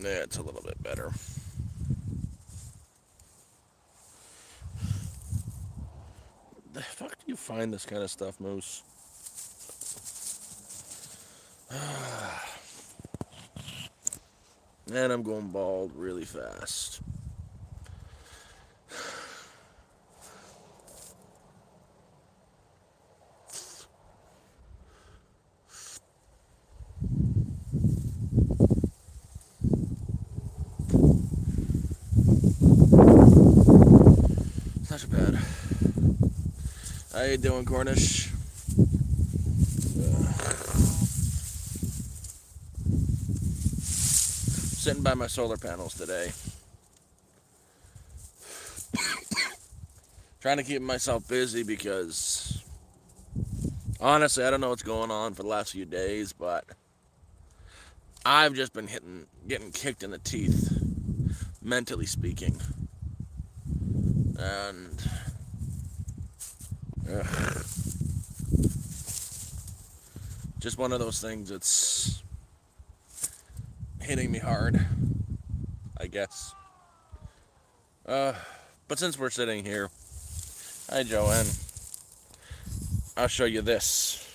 Yeah, it's a little bit better. The fuck do you find this kind of stuff, Moose? And I'm going bald really fast. It's not too bad. How you doing, Cornish? Sitting by my solar panels today. Trying to keep myself busy because honestly, I don't know what's going on for the last few days, but I've just been getting kicked in the teeth, mentally speaking. And ugh, just one of those things that's hitting me hard, I guess. But since we're sitting here, hi Joanne, I'll show you this.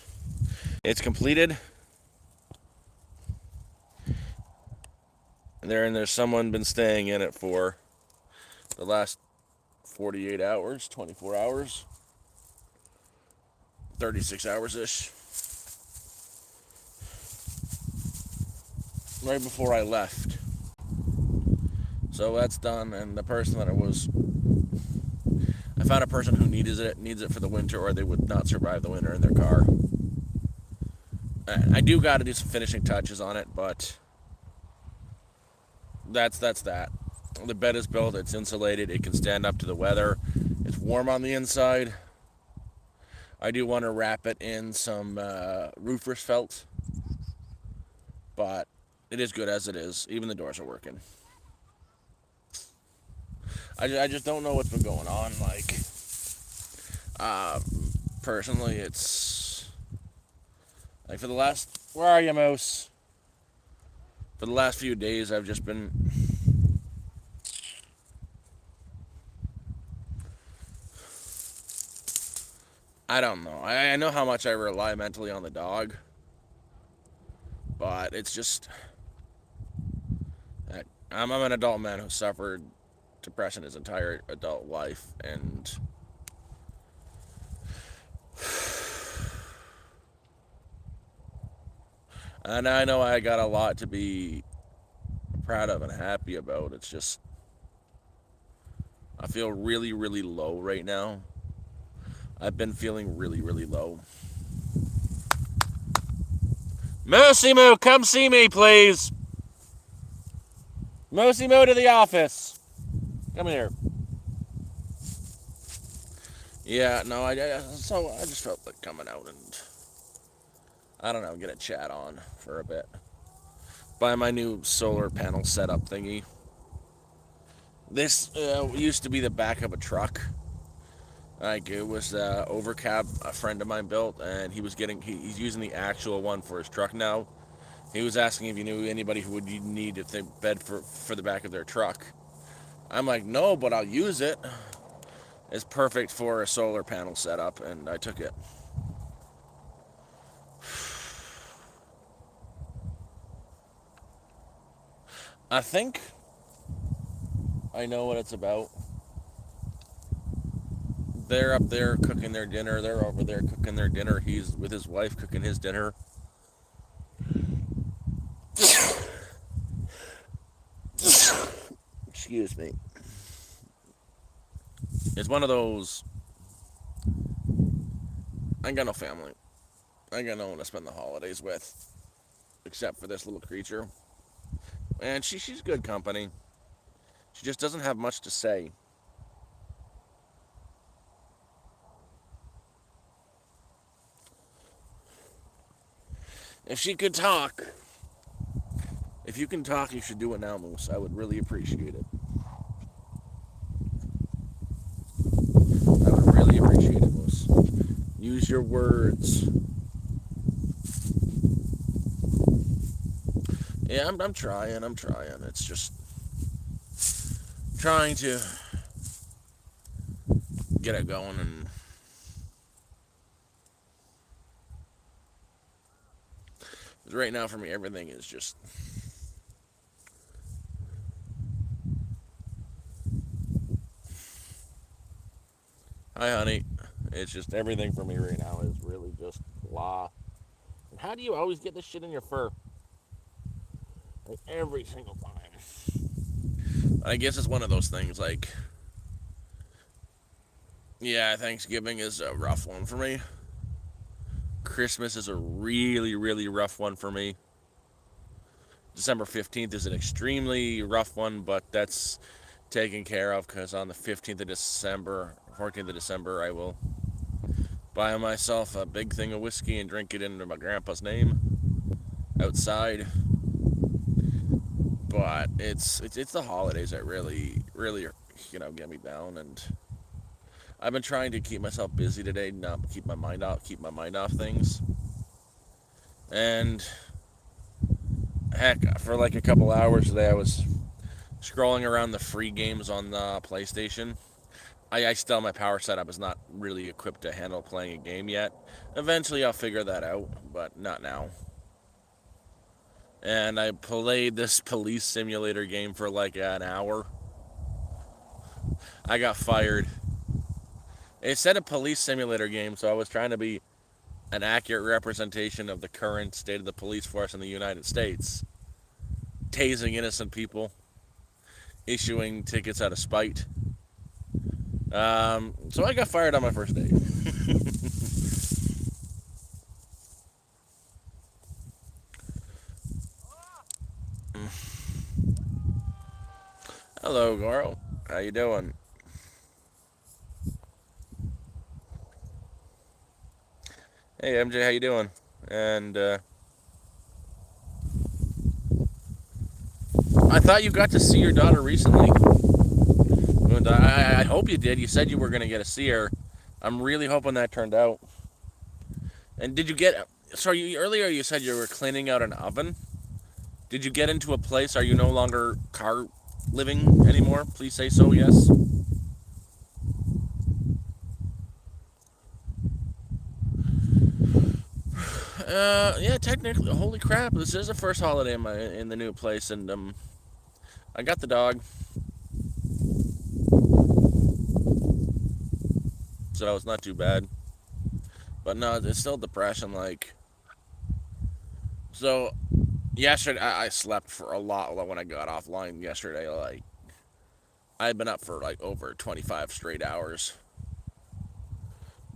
It's completed. There's someone been staying in it for the last 48 hours, 24 hours, 36 hours ish. Right before I left. So that's done, and the person that I found a person who needs it for the winter, or they would not survive the winter in their car. I do got to do some finishing touches on it, but that's that. The bed is built, it's insulated, it can stand up to the weather. It's warm on the inside. I do want to wrap it in some roofer's felt, but it is good as it is. Even the doors are working. I just don't know what's been going on. Like, uh, personally, it's like for the last. Where are you, Mouse? For the last few days, I've just been. I don't know. I know how much I rely mentally on the dog, but it's just. I'm an adult man who suffered depression his entire adult life, and I know I got a lot to be proud of and happy about. It's just I feel really, really low right now. I've been feeling really, really low. Moosey Moo, come see me, please. Moosey Moo to the office. Come here. Yeah, no, so I just felt like coming out and I don't know, get a chat on for a bit. Buy my new solar panel setup thingy. This used to be the back of a truck. Like it was overcab a friend of mine built, and he's using the actual one for his truck now. He was asking if you knew anybody who would need if they bed for the back of their truck. I'm like, no, but I'll use it. It's perfect for a solar panel setup, and I took it. I think I know what it's about. They're up there cooking their dinner. They're over there cooking their dinner. He's with his wife cooking his dinner. Excuse me. It's one of those. I ain't got no family. I ain't got no one to spend the holidays with, except for this little creature. And she's good company. She just doesn't have much to say. If she could talk, if you can talk, you should do it now, Moose. I would really appreciate it. I would really appreciate it, Moose. Use your words. Yeah, I'm trying. I'm trying. It's just trying to get it going. And right now, for me, everything is just. Hi, honey. It's just everything for me right now is really just blah. And how do you always get this shit in your fur? Like every single time. I guess it's one of those things like, yeah, Thanksgiving is a rough one for me. Christmas is a really, really rough one for me. December 15th is an extremely rough one, but that's taken care of because on the 15th of December, 14th of December, I will buy myself a big thing of whiskey and drink it into my grandpa's name outside. But it's the holidays that really get me down, and I've been trying to keep myself busy today, not keep my mind off things. And heck, for like a couple hours today, I was scrolling around the free games on the PlayStation. I still, my power setup is not really equipped to handle playing a game yet. Eventually, I'll figure that out, but not now. And I played this police simulator game for like an hour. I got fired. It said a police simulator game, so I was trying to be an accurate representation of the current state of the police force in the United States. Tasing innocent people, issuing tickets out of spite. So I got fired on my first day. Hello, Goro. How you doing? Hey, MJ, how you doing? And I thought you got to see your daughter recently. And I hope you did. You said you were going to get to see her. I'm really hoping that turned out. And did you get? Sorry, earlier you said you were cleaning out an oven. Did you get into a place? Are you no longer car living anymore? Please say so. Yes. Yeah, technically. Holy crap! This is the first holiday in the new place, and I got the dog, so it's not too bad. But no, it's still depression. Like, so yesterday I slept for a lot when I got offline yesterday. Like, I had been up for like over 25 straight hours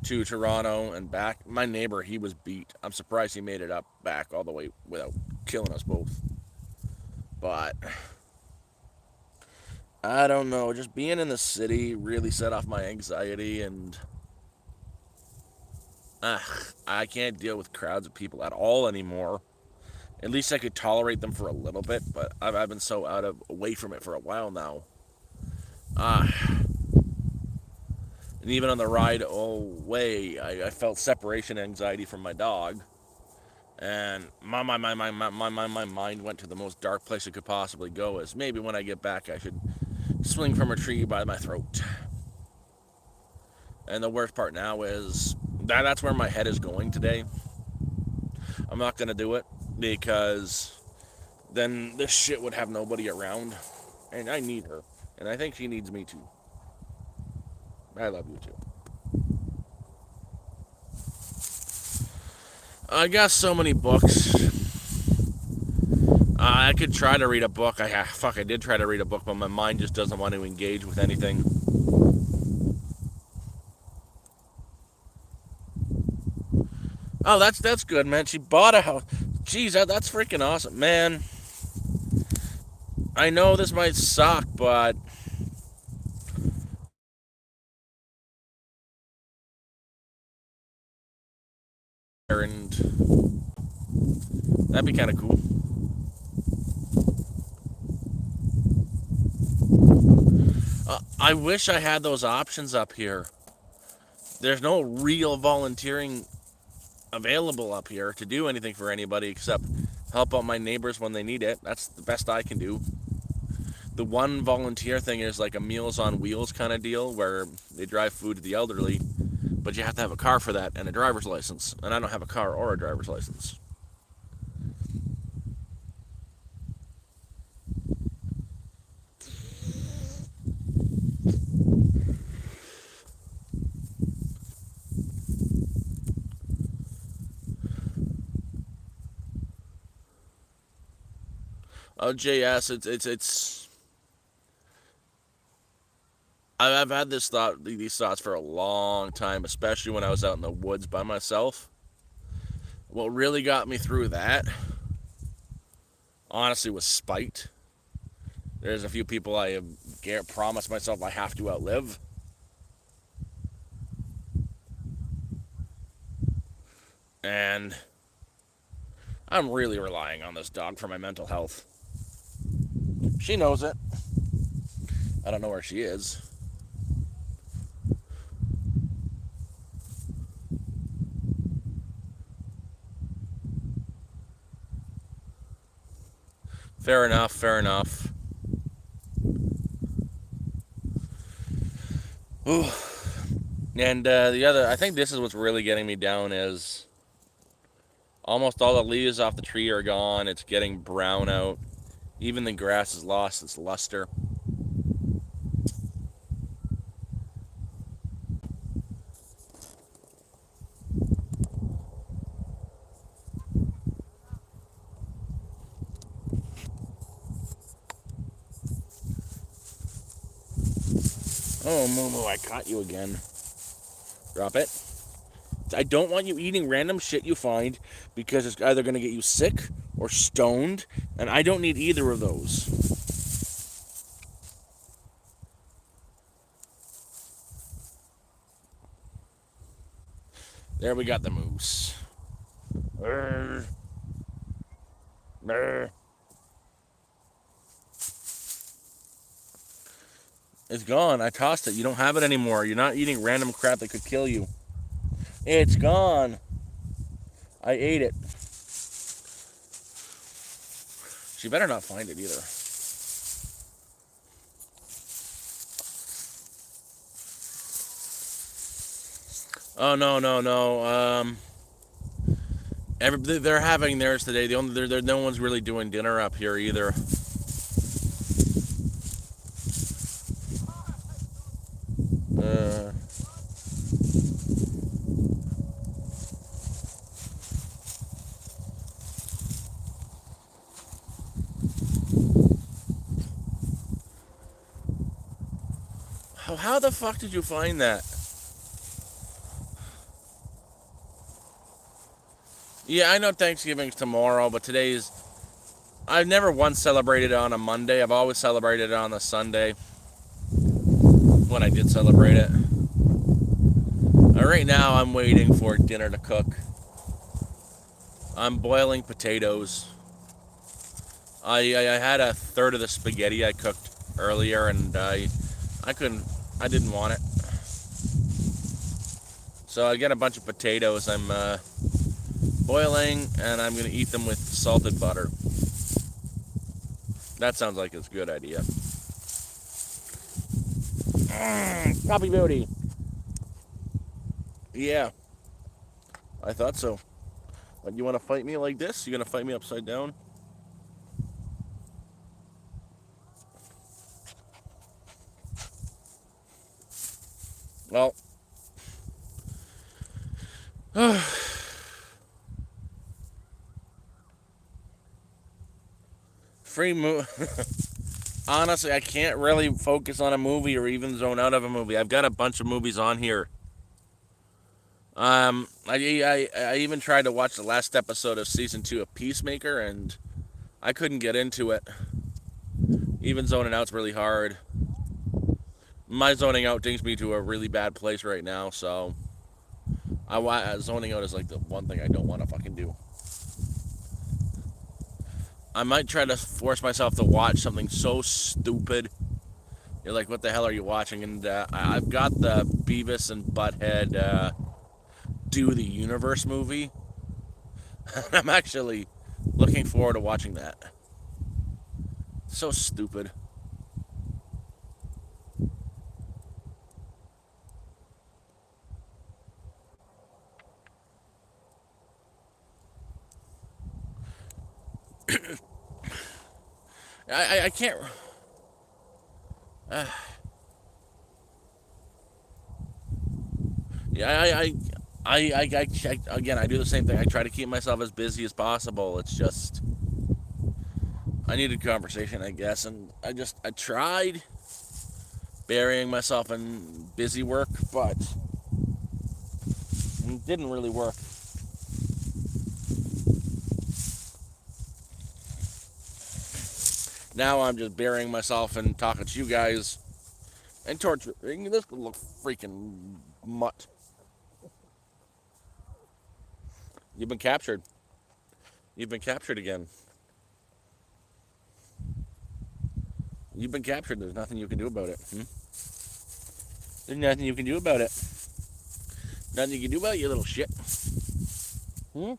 to Toronto and back. My neighbor, he was beat. I'm surprised he made it up back all the way without killing us both. But I don't know. Just being in the city really set off my anxiety, and I can't deal with crowds of people at all anymore. At least I could tolerate them for a little bit, but I've been so away from it for a while now. And even on the ride away, I felt separation anxiety from my dog. And my mind went to the most dark place it could possibly go. Is maybe when I get back, I should swing from a tree by my throat. And the worst part now is that's where my head is going today. I'm not gonna do it because then this shit would have nobody around, and I need her, and I think she needs me too. I love you too. I got so many books. I could try to read a book. I did try to read a book, but my mind just doesn't want to engage with anything. Oh, that's good, man. She bought a house. Jeez, that's freaking awesome, man. I know this might suck, but and that'd be kind of cool. I wish I had those options up here. There's no real volunteering available up here to do anything for anybody except help out my neighbors when they need it. That's the best I can do. The one volunteer thing is like a Meals on Wheels kind of deal where they drive food to the elderly, but you have to have a car for that and a driver's license. And I don't have a car or a driver's license. Oh, JS, it's. I've had these thoughts for a long time, especially when I was out in the woods by myself. What really got me through that, honestly, was spite. There's a few people I have promised myself I have to outlive. And I'm really relying on this dog for my mental health. She knows it. I don't know where she is. Fair enough, fair enough. Ooh. And the other, I think this is what's really getting me down is almost all the leaves off the tree are gone. It's getting brown out. Even the grass has lost its luster. Oh, Momo, I caught you again. Drop it. I don't want you eating random shit you find because it's either going to get you sick or stoned, and I don't need either of those. There we got the moose. Brr. Brr. It's gone. I tossed it. You don't have it anymore. You're not eating random crap that could kill you. It's gone. I ate it. She better not find it either. Oh no no no. They're having theirs today. No one's really doing dinner up here either. Uh, how the fuck did you find that? Yeah, I know Thanksgiving's tomorrow, but today's. I've never once celebrated it on a Monday. I've always celebrated it on a Sunday when I did celebrate it. Right now, I'm waiting for dinner to cook. I'm boiling potatoes. I had a third of the spaghetti I cooked earlier, and I couldn't. I didn't want it. So I got a bunch of potatoes. I'm boiling, and I'm gonna eat them with salted butter. That sounds like it's a good idea. Copy beauty. Yeah, I thought so. But you want to fight me like this? You gonna fight me upside down? Well, free movie. Honestly, I can't really focus on a movie or even zone out of a movie. I've got a bunch of movies on here. I even tried to watch the last episode of season 2 of Peacemaker, and I couldn't get into it. Even zoning out's really hard. My zoning out takes me to a really bad place right now, so zoning out is like the one thing I don't want to fucking do. I might try to force myself to watch something so stupid. You're like, what the hell are you watching? And I've got the Beavis and Butthead Do the Universe movie. I'm actually Looking forward to watching that. So stupid. I can't. Uh, yeah, again, I do the same thing. I try to keep myself as busy as possible. It's just, I needed conversation, I guess, and I tried burying myself in busy work, but it didn't really work. Now I'm just burying myself and talking to you guys and torturing this little freaking mutt. You've been captured. You've been captured again. You've been captured. There's nothing you can do about it. There's nothing you can do about it. Nothing you can do about it, you little shit. Hmm?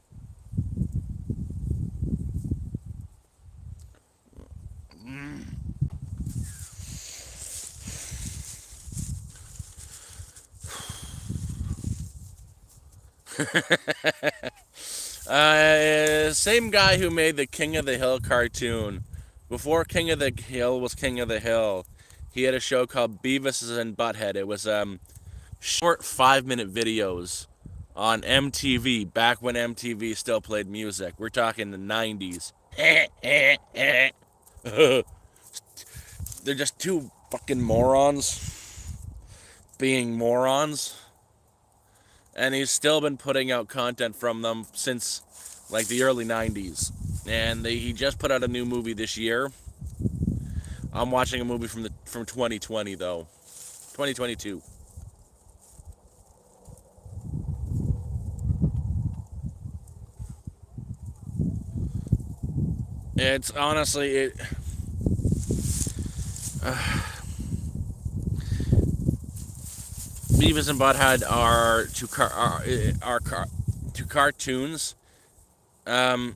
Same guy who made the King of the Hill cartoon. Before King of the Hill was King of the Hill, he had a show called Beavis and Butthead. It was short 5-minute videos on MTV back when MTV still played music. We're talking the 90s. They're just two fucking morons being morons. And he's still been putting out content from them since like the early 90s. And he just put out a new movie this year. I'm watching a movie from 2020 though. 2022. It's honestly Beavis and Butthead are two cartoons. Um,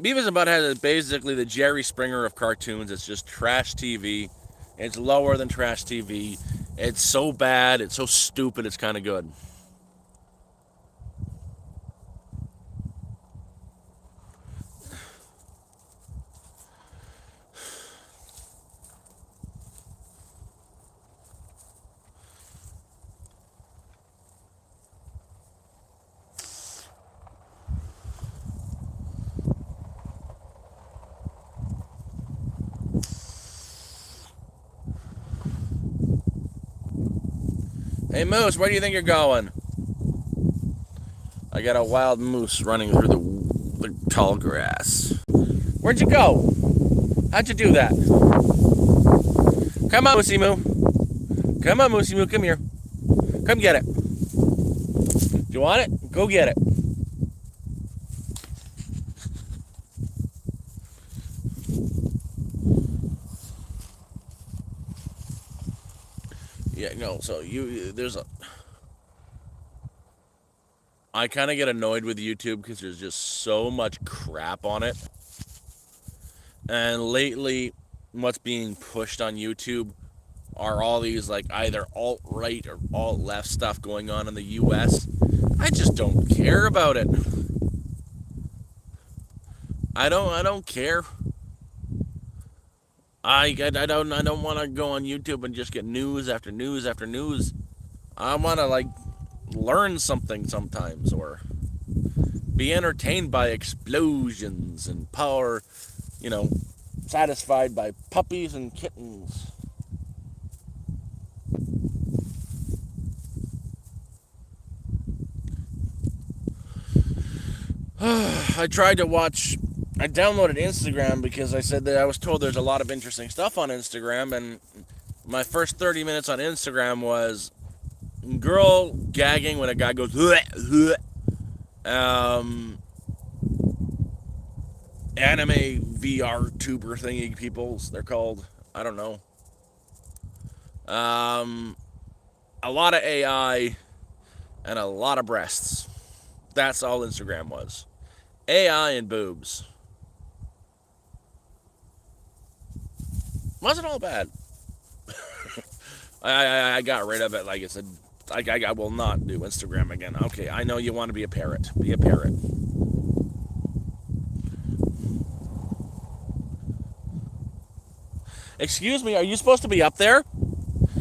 Beavis and Butthead is basically the Jerry Springer of cartoons. It's just trash TV. It's lower than trash TV. It's so bad. It's so stupid. It's kind of good. Hey Moose, where do you think you're going? I got a wild moose running through the tall grass. Where'd you go? How'd you do that? Come on, Moosey Moo. Come on, Moosey Moo. Come here. Come get it. Do you want it? Go get it. Yeah, no. So there's a. I kind of get annoyed with YouTube because there's just so much crap on it. And lately, what's being pushed on YouTube are all these like either alt right or alt left stuff going on in the U.S. I just don't care about it. I don't care. I don't want to go on YouTube and just get news after news after news. I want to like learn something sometimes or be entertained by explosions and power, you know, satisfied by puppies and kittens. I tried to watch. I downloaded Instagram because I said that I was told there's a lot of interesting stuff on Instagram, and my first 30 minutes on Instagram was girl gagging when a guy goes, um, anime VR tuber thingy peoples, they're called. I don't know. A lot of AI and a lot of breasts. That's all Instagram was. AI and boobs. Wasn't all bad. I got rid of it. Like I said, I will not do Instagram again. Okay, I know you want to be a parrot. Be a parrot. Excuse me, are you supposed to be up there?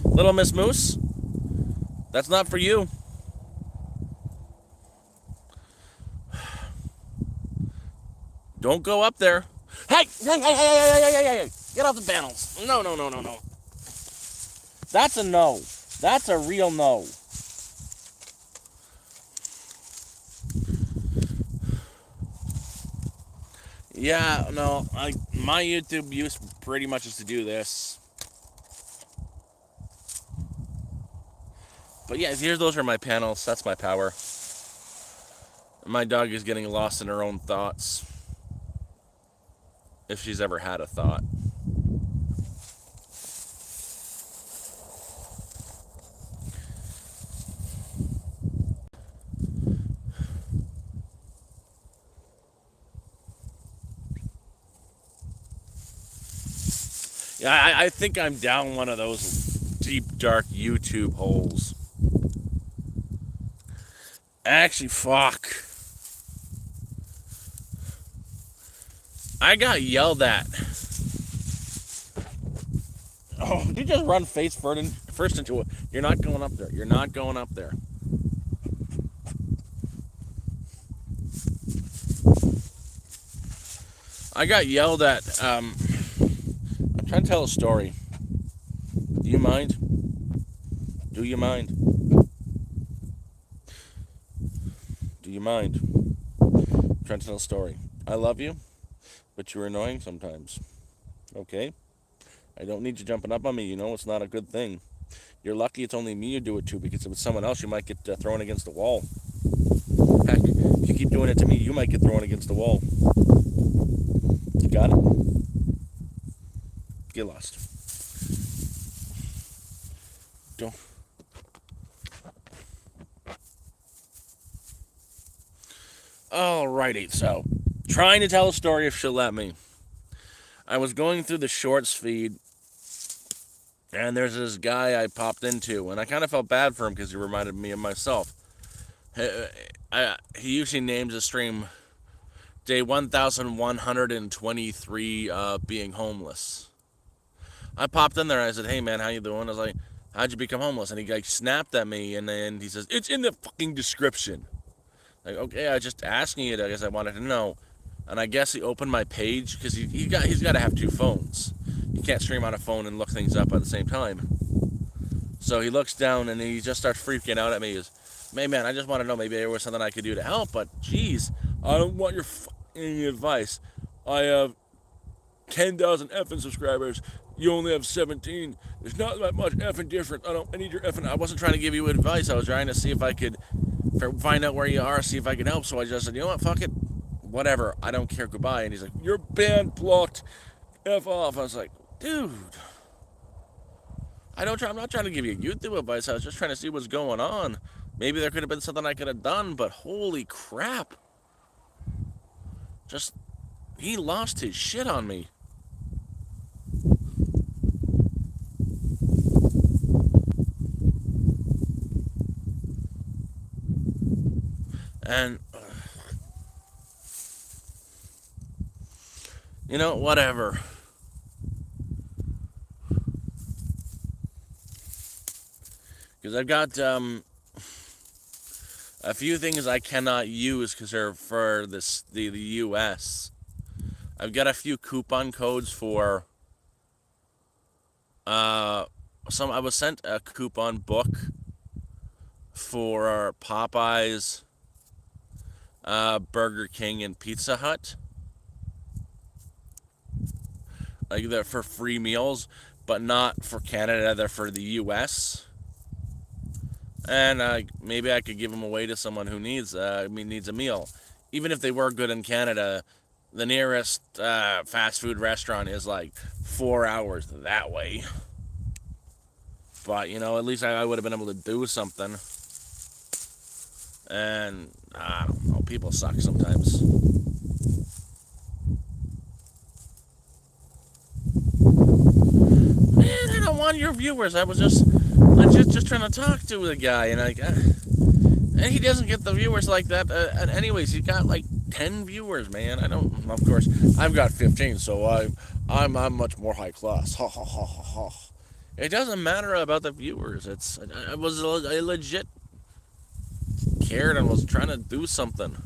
Little Miss Moose? That's not for you. Don't go up there. Hey! Get off the panels. No, no, no, no, no. That's a no. That's a real no. Yeah, no, my YouTube use pretty much is to do this. But yeah, those are my panels. That's my power. My dog is getting lost in her own thoughts. If she's ever had a thought. Yeah, I think I'm down one of those deep, dark YouTube holes. Actually, fuck. I got yelled at. Oh, you just run face first into it. You're not going up there. You're not going up there. I got yelled at. I'm trying to tell a story. Do you mind? Do you mind? Do you mind? I'm trying to tell a story. I love you, but you're annoying sometimes. Okay? I don't need you jumping up on me. You know it's not a good thing. You're lucky it's only me you do it to, because if it's someone else, you might get thrown against the wall. Heck, if you keep doing it to me, you might get thrown against the wall. You got it? Get lost. Don't. Alrighty, so trying to tell a story if she'll let me. I was going through the shorts feed, and there's this guy I popped into, and I kind of felt bad for him because he reminded me of myself. He usually names the stream day 1123 being homeless. I popped in there and I said, "Hey man, how you doing?" I was like, "How'd you become homeless?" And he like snapped at me, and then he says, "It's in the fucking description." Like, okay, I just asking you. I guess I wanted to know, and I guess he opened my page because he's got to have two phones. You can't stream on a phone and look things up at the same time. So he looks down and he just starts freaking out at me. He goes, "Hey man, I just want to know, maybe there was something I could do to help, but geez, I don't want your fucking advice. I have 10,000 effing subscribers. You only have 17. There's not that much effing difference. I need your effing." I wasn't trying to give you advice. I was trying to see if I could find out where you are, see if I could help. So I just said, "You know what, fuck it. Whatever. I don't care. Goodbye." And he's like, "You're banned, blocked. F off." I was like, dude, I'm not trying to give you YouTube advice. I was just trying to see what's going on. Maybe there could have been something I could have done, but holy crap. Just, he lost his shit on me. And, you know, whatever. Because I've got a few things I cannot use because they're for the U.S. I've got a few coupon codes for I was sent a coupon book for Popeyes, Burger King, and Pizza Hut. Like they're for free meals, but not for Canada. They're for the U.S. And maybe I could give them away to someone who needs a meal. Even if they were good in Canada, the nearest fast food restaurant is like 4 hours that way. But, you know, at least I would have been able to do something. And I don't know, people suck sometimes. Man, I don't want your viewers. I was just just trying to talk to the guy, and and he doesn't get the viewers like that. And anyways, he got like 10 viewers, man. I don't. Of course, I've got 15, so I'm much more high class. Ha ha ha ha ha. It doesn't matter about the viewers. I legit cared and was trying to do something,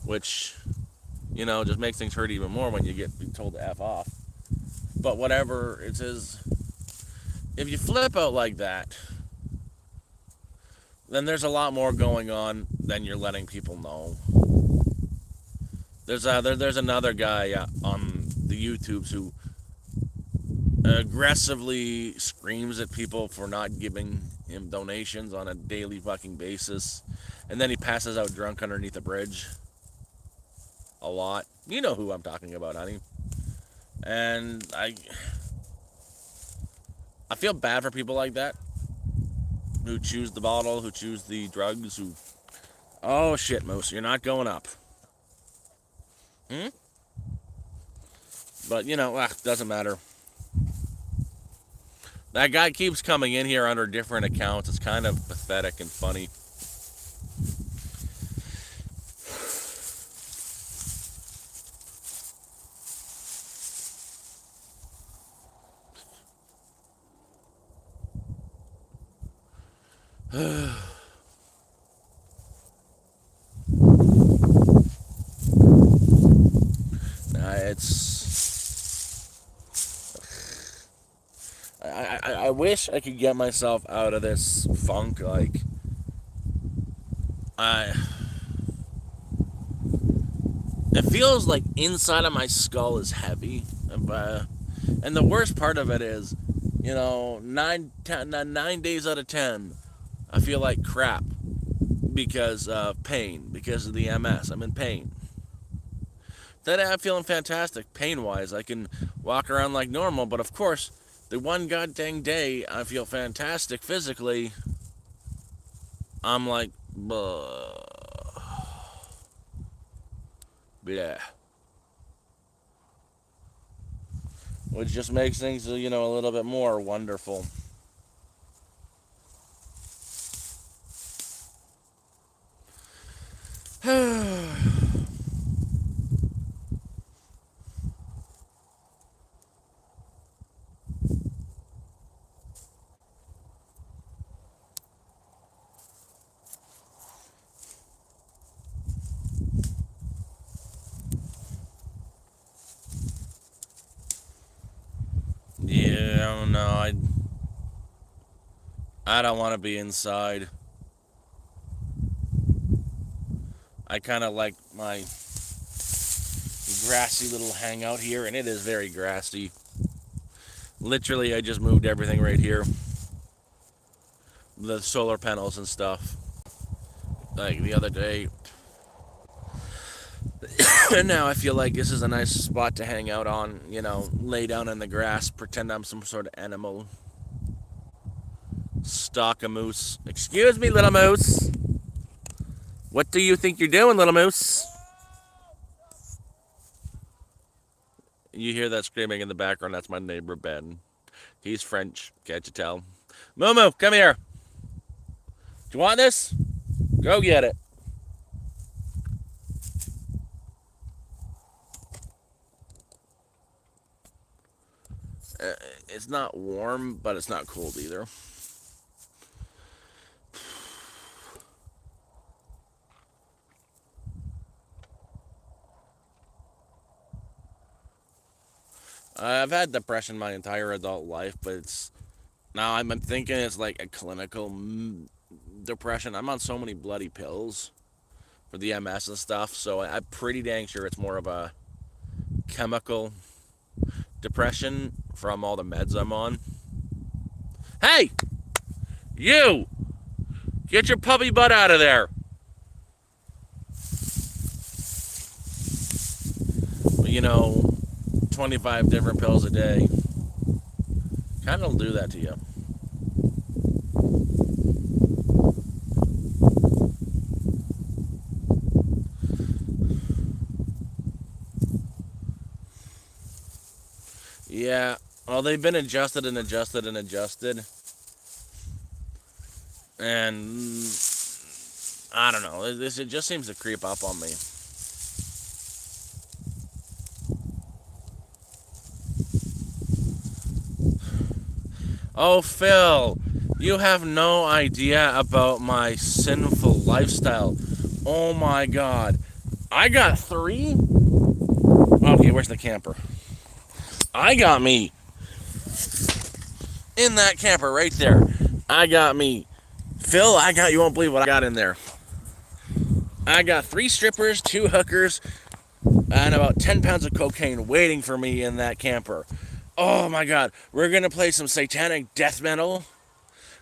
which just makes things hurt even more when you get told to f off. But whatever it is, if you flip out like that, then there's a lot more going on than you're letting people know. There's another guy on the YouTubes who aggressively screams at people for not giving him donations on a daily fucking basis, and then he passes out drunk underneath a bridge. A lot. You know who I'm talking about, honey. And I feel bad for people like that who choose the bottle, who choose the drugs, who. Oh shit, Moose, you're not going up. Hmm? But doesn't matter. That guy keeps coming in here under different accounts. It's kind of pathetic and funny. It's. I wish I could get myself out of this funk. Like, I. It feels like inside of my skull is heavy, and the worst part of it is, 9 days out of 10, I feel like crap because of pain, because of the MS. I'm in pain. Today I'm feeling fantastic pain wise. I can walk around like normal, but of course, the one goddamn day I feel fantastic physically, I'm like, bleh. Which just makes things, a little bit more wonderful. Yeah, I don't know. I don't want to be inside. I kind of like my grassy little hangout here, and it is very grassy. Literally, I just moved everything right here. The solar panels and stuff. Like the other day. And now I feel like this is a nice spot to hang out on, lay down in the grass, pretend I'm some sort of animal. Stalk a moose. Excuse me, little moose. What do you think you're doing, little moose? You hear that screaming in the background? That's my neighbor, Ben. He's French, can't you tell? Momo, come here. Do you want this? Go get it. It's not warm, but it's not cold either. I've had depression my entire adult life, but now I'm thinking it's like a clinical depression. I'm on so many bloody pills for the MS and stuff, so I'm pretty dang sure it's more of a chemical depression from all the meds I'm on. Hey! You! Get your puppy butt out of there! But 25 different pills a day kind of will do that to you. Yeah. Well, they've been adjusted and adjusted and adjusted, and I don't know. This it just seems to creep up on me. Oh, Phil, you have no idea about my sinful lifestyle. Oh my God, I got three. Okay, where's the camper? I got me in that camper right there. I got me. Phil, I got, you won't believe what I got in there. I got three strippers, two hookers, and about 10 pounds of cocaine waiting for me in that camper. Oh my God. We're going to play some satanic death metal.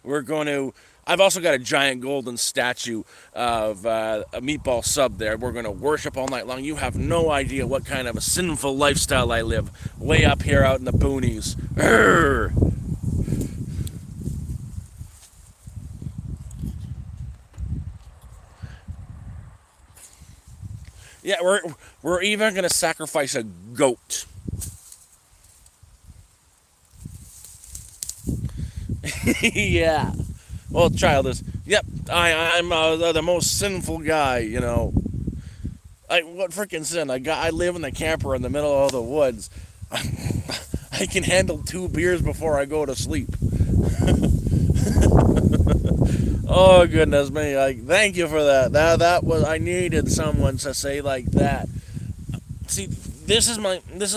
We're going to. I've also got a giant golden statue of a meatball sub there. We're going to worship all night long. You have no idea what kind of a sinful lifestyle I live way up here out in the boonies. Urgh. Yeah, we're even gonna sacrifice a goat. Yeah. Well, child is. Yep. I'm the most sinful guy. You know. What freaking sin? I live in the camper in the middle of the woods. I can handle two beers before I go to sleep. Oh goodness me! Like, thank you for that. That was, I needed someone to say like that. See, this is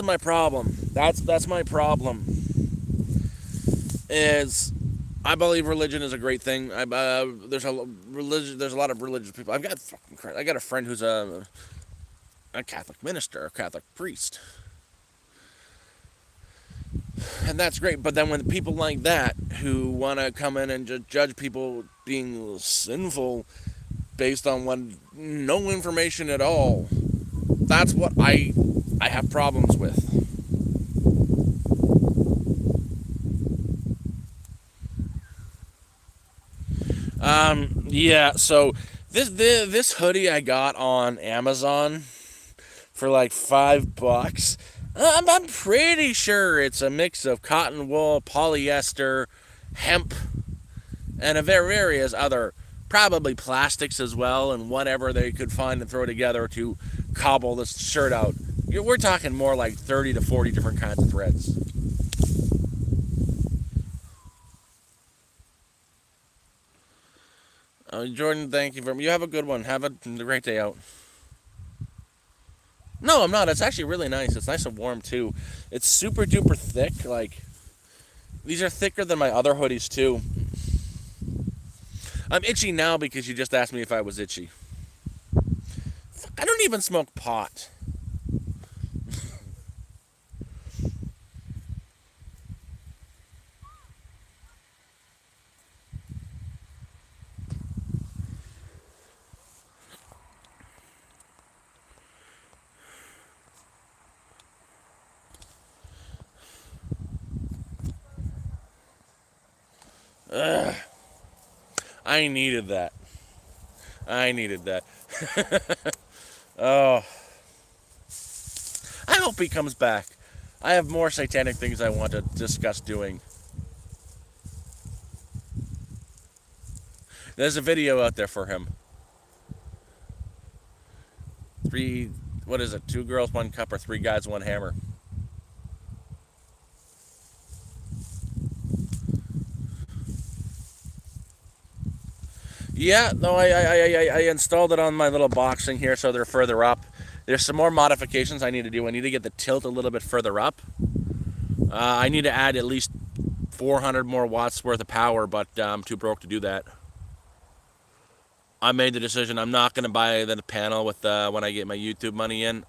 my problem. That's my problem. Is I believe religion is a great thing. There's a lot of religious people. I got a friend who's a Catholic minister, a Catholic priest, and that's great. But then when people like that who want to come in and judge people being sinful based on no information at all, that's what I have problems with. Yeah. So this hoodie I got on Amazon for like $5. I'm pretty sure it's a mix of cotton wool, polyester, hemp, and a various other, probably plastics as well, and whatever they could find and throw together to cobble this shirt out. We're talking more like 30 to 40 different kinds of threads. Jordan, thank you very much. You have a good one. Have a great day out. No, I'm not. It's actually really nice. It's nice and warm too. It's super duper thick. Like, these are thicker than my other hoodies too. I'm itchy now because you just asked me if I was itchy. I don't even smoke pot. Ugh. I needed that. I needed that. Oh, I hope he comes back. I have more satanic things I want to discuss doing. There's a video out there for him. Three, what is it? Two girls, one cup, or three guys, one hammer. Yeah, no, I installed it on my little boxing here, so they're further up. There's some more modifications I need to do. I need to get the tilt a little bit further up. I need to add at least 400 more watts worth of power, but I'm too broke to do that. I made the decision I'm not going to buy the panel with when I get my YouTube money in.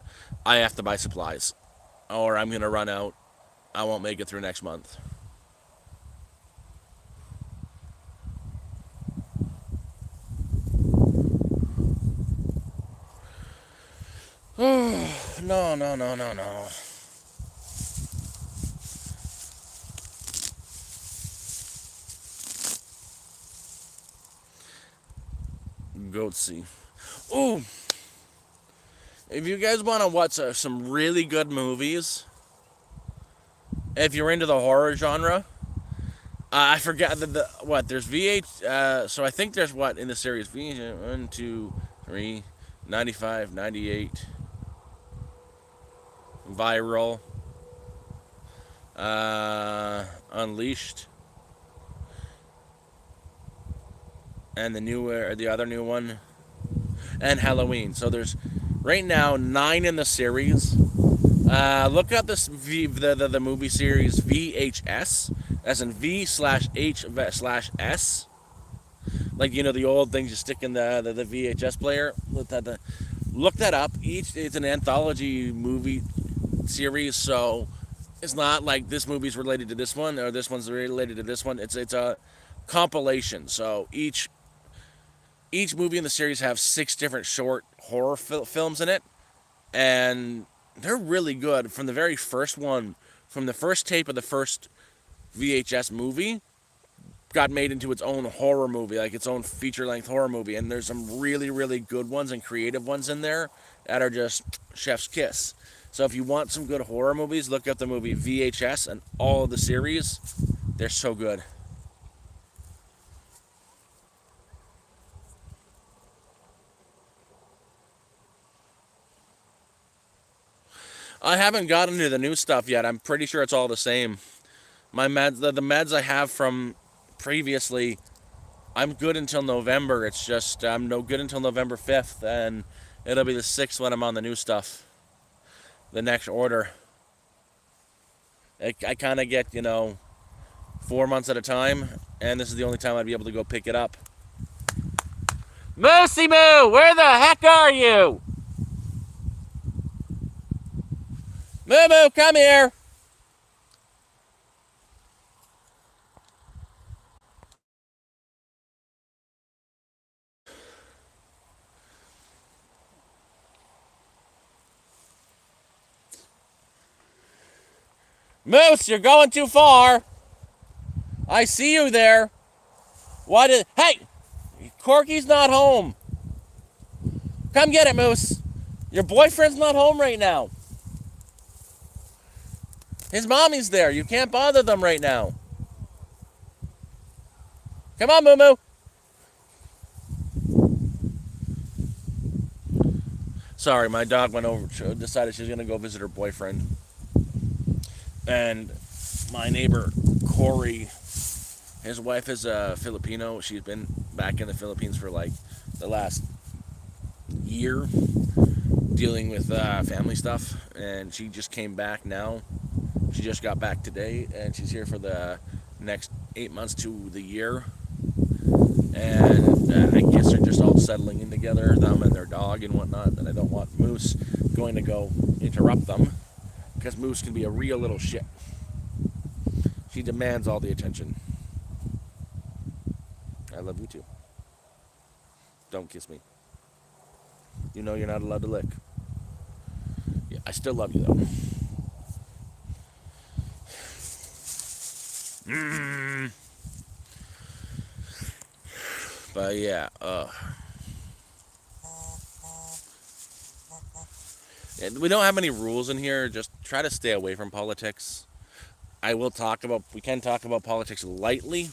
I have to buy supplies, or I'm going to run out. I won't make it through next month. No, no, no, no, no. Goatsy. Ooh, if you guys want to watch some really good movies, If you're into the horror genre, I forgot what there's VH. So I think there's what in the series VH 1, 2, 3, 95, 98, Viral, Unleashed, and the other new one, and Halloween. So there's right now 9 in the series. Look up the movie series VHS, as in V slash H slash S. Like, the old things you stick in the VHS player. Look that up. It's an anthology movie series, so it's not like this movie's related to this one or this one's related to this one. It's a compilation. So each movie in the series have 6 different short horror films in it, and they're really good. From the very first one, from the first tape of the first VHS movie, got made into its own horror movie, like its own feature-length horror movie. And there's some really, really good ones and creative ones in there that are just chef's kiss. So if you want some good horror movies, look up the movie VHS and all of the series. They're so good. I haven't gotten to the new stuff yet. I'm pretty sure it's all the same. My meds, the meds I have from previously, I'm good until November. It's just I'm no good until November 5th, and it'll be the 6th when I'm on the new stuff. The next order. I kind of get, 4 months at a time, and this is the only time I'd be able to go pick it up. Moosey Moo, where the heck are you? Moo Moo, come here. Moose, you're going too far. I see you there. Hey, Corky's not home. Come get it, Moose. Your boyfriend's not home right now. His mommy's there. You can't bother them right now. Come on, Moo Moo. Sorry, my dog went over, decided she was going to go visit her boyfriend. And my neighbor, Corey, his wife is a Filipino. She's been back in the Philippines for like the last year dealing with family stuff. And she just came back now. She just got back today, and she's here for the next 8 months to the year. And I guess they're just all settling in together, them and their dog and whatnot. And I don't want Moose going to go interrupt them, because Moose can be a real little shit. She demands all the attention. I love you too. Don't kiss me. You know you're not allowed to lick. Yeah, I still love you though. But yeah, we don't have any rules in here. Just try to stay away from politics. We can talk about politics lightly.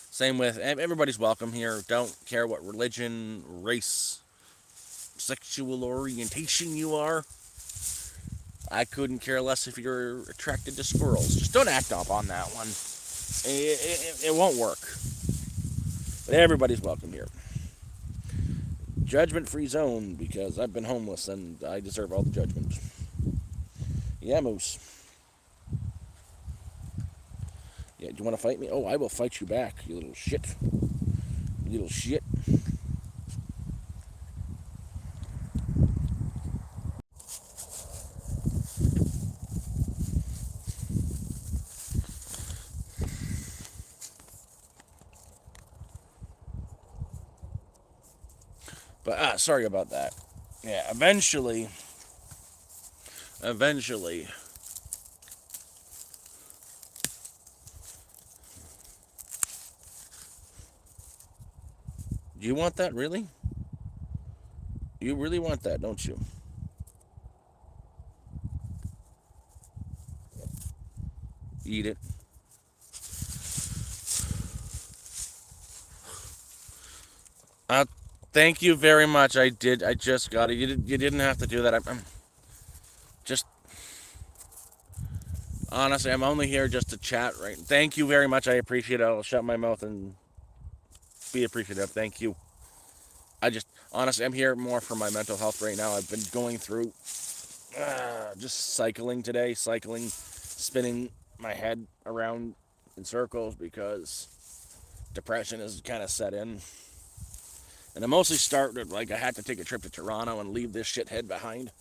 Same with, everybody's welcome here. Don't care what religion, race, sexual orientation you are. I couldn't care less if you're attracted to squirrels. Just don't act up on that one. It won't work. But everybody's welcome here. Judgment-free zone, because I've been homeless and I deserve all the judgment. Yeah, Moose. Yeah, do you want to fight me? Oh, I will fight you back, you little shit. You little shit. But, sorry about that. Yeah, eventually. Do you want that, really? You really want that, don't you? eat it. Uh, Thank you very much. I did. I just got it. You didn't have to do that. I'm just honestly, I'm only here just to chat. Right. Thank you very much. I appreciate it. I'll shut my mouth and be appreciative. Thank you. I just honestly, I'm here more for my mental health right now. I've been going through just cycling today, spinning my head around in circles because depression is kind of set in. And it mostly started like I had to take a trip to Toronto and leave this shithead behind.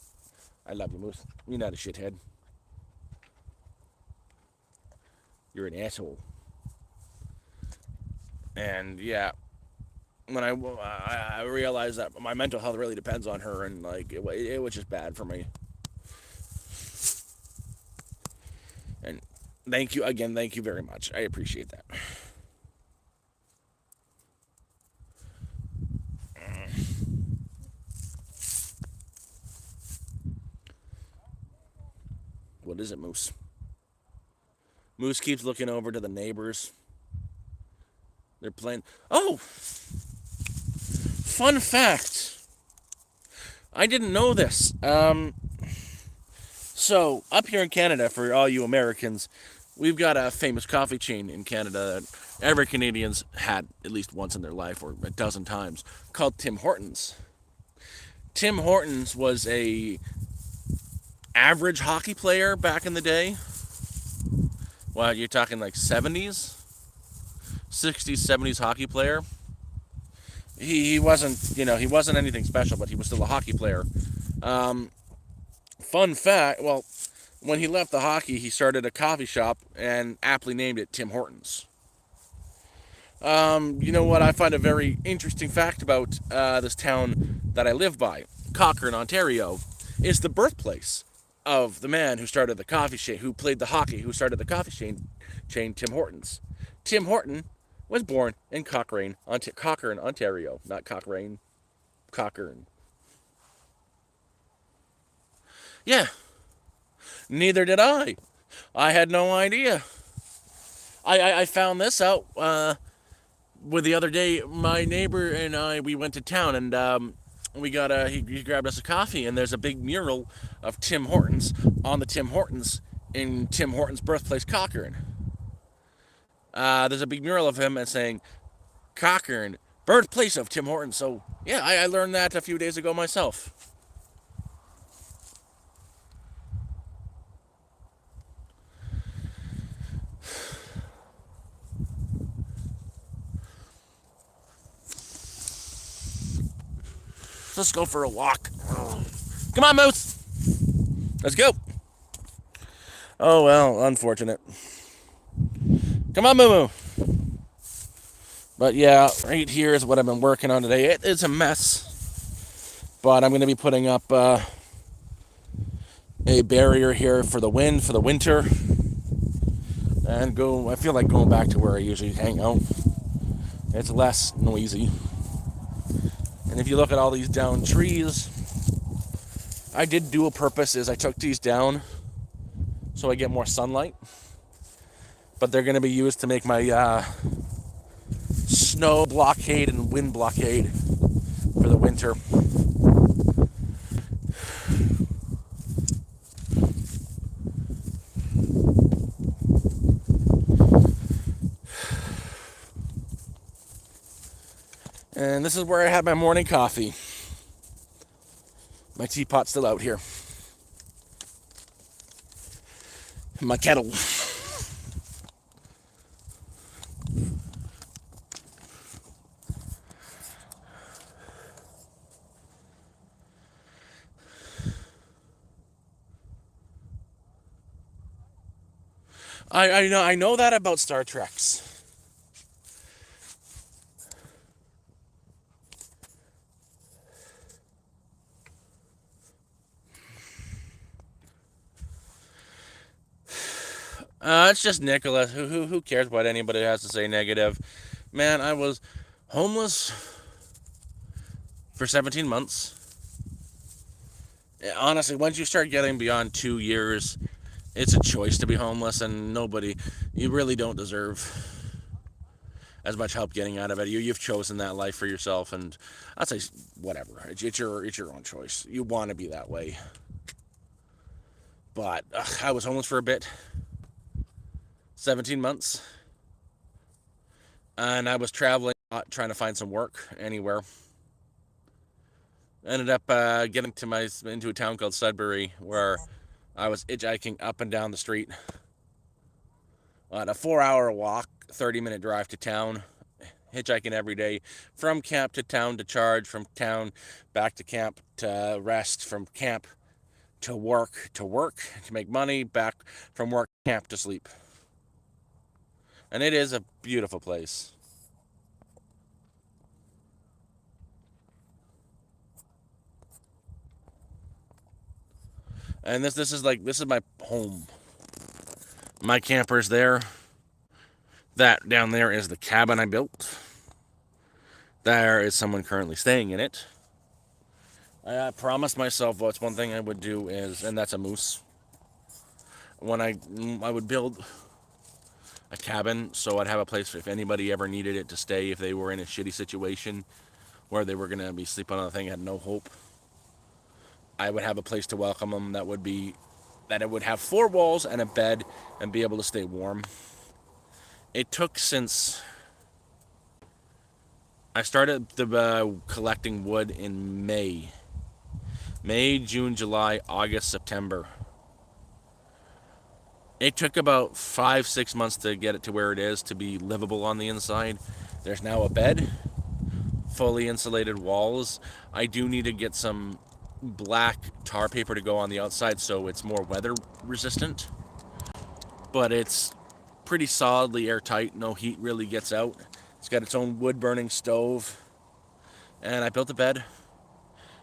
I love you, Moose. You're not a shithead. You're an asshole. And yeah, when I realized that my mental health really depends on her, and like it was just bad for me. And thank you again. Thank you very much. I appreciate that. What is it, Moose? Moose keeps looking over to the neighbors. They're playing. Oh, fun fact. I didn't know this. So up here in Canada, for all you Americans, we've got a famous coffee chain in Canada that every Canadian's had at least once in their life, or a dozen times, called Tim Hortons. Tim Hortons was a average hockey player back in the day. Well, you're talking like 70s, 60s, 70s hockey player. He wasn't, he wasn't anything special, but he was still a hockey player. Fun fact, well, when he left the hockey, he started a coffee shop and aptly named it Tim Hortons. You know what I find a very interesting fact about this town that I live by, Cochrane, Ontario, is the birthplace of the man who started the coffee chain, who played the hockey, who started the coffee chain Tim Hortons. Tim Horton was born in Cochrane, Ontario, not Cochrane, Cochrane. Yeah, neither did I. I had no idea. I found this out with the other day. My neighbor and I, we went to town, and we got he grabbed us a coffee, and there's a big mural of Tim Hortons on the Tim Hortons in Tim Hortons' birthplace, Cochrane. There's a big mural of him and saying Cochrane, birthplace of Tim Hortons. So yeah, I learned that a few days ago myself. Let's go for a walk. Come on, Moose. Let's go. Oh well, unfortunate. Come on, Moo. But yeah, right here is what I've been working on today. It's a mess, but I'm going to be putting up a barrier here for the wind for the winter, and go. I feel like going back to where I usually hang out. It's less noisy. And if you look at all these down trees, I did dual purposes. I took these down so I get more sunlight, but they're going to be used to make my snow blockade and wind blockade for the winter. And this is where I had my morning coffee. My teapot's still out here. My kettle. I know that about Star Treks. It's just Nicholas. Who cares what anybody has to say negative? Man, I was homeless for 17 months. Honestly, once you start getting beyond 2 years, It's a choice to be homeless, and you really don't deserve as much help getting out of it. You've chosen that life for yourself, and I'd say whatever. It's your own choice. You want to be that way, but I was homeless for a bit, 17 months, and I was traveling, trying to find some work anywhere. Ended up getting into a town called Sudbury, where I was hitchhiking up and down the street on a 4-hour walk, 30-minute drive to town, hitchhiking every day from camp to town to charge, from town back to camp to rest, from camp to work to make money, back from work camp to sleep. And it is a beautiful place. And this is my home. My camper's there. That down there is the cabin I built. There is someone currently staying in it. I promised myself what's one thing I would do is, and that's a moose. When I would build a cabin so I'd have a place if anybody ever needed it to stay, if they were in a shitty situation where they were gonna be sleeping on a thing, had no hope. I would have a place to welcome them that it would have four walls and a bed and be able to stay warm. It took since I started collecting wood in May, June, July, August, September. It took about 5, 6 months to get it to where it is to be livable on the inside. There's now a bed, fully insulated walls. I do need to get some black tar paper to go on the outside so it's more weather resistant. But it's pretty solidly airtight. No heat really gets out. It's got its own wood burning stove. And I built a bed.